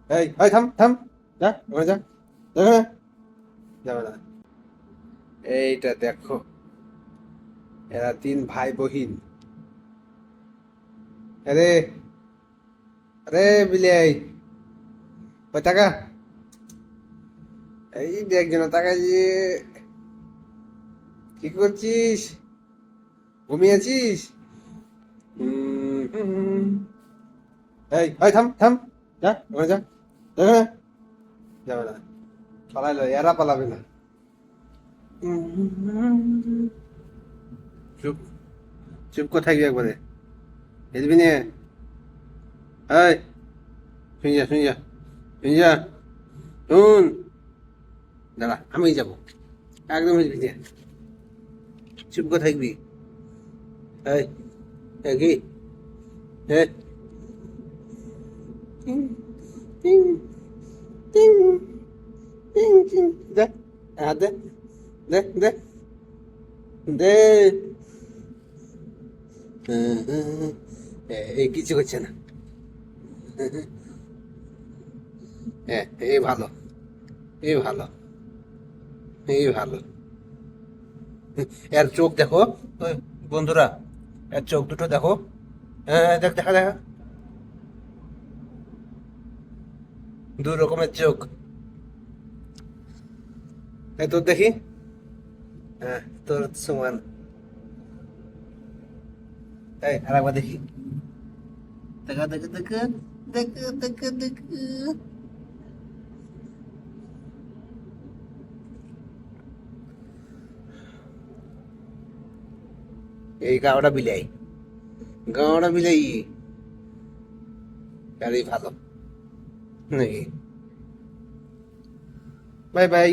এই থাম থাম, যা ওখানে যা, দেখো না, যাবে না। এইটা দেখো, এরা তিন ভাই বহিন। আরে, আরে বিলাই, ওই টাকা, এই দেখ যেন টাকা যে, কি করছিস, ঘুমিয়ে আছিস? এই থাম থাম, যা ওখানে যা, দেখো না, যাবে না, পালাইলো, এরা পালাবে না। চুপ, চুপ করে থাকবি একবারে, হেলবি নিয়ে। এই, শুনি যা শুনি যা, শুনি যা, শুন, দাঁড়া আমি যাবো, একদম হেলবি নিয়ে, চুপ করে থাকবি। এই, এই কি, এই, টিং, টিং, টিং, টিং, টিং, দে, হাত দে, দে, দে, দে। এই কিছু করছে না। হ্যাঁ, এই ভালো, এই ভালো, এই ভালো। এর চোখ দেখো, ওই বন্ধুরা, এর চোখ দুটো দেখো। হ্যাঁ দেখ, দেখা দেখা, দু রকমের চোখ। এই তোর দেখি, হ্যাঁ তোর সমান। এই আর একবার দেখি, দেখা দেখা দেখা, দেখা দেখা দেখা। এই গাওড়া বিলাই, গাওড়া বিলাই, আরে ভালো নাকি? Bye bye.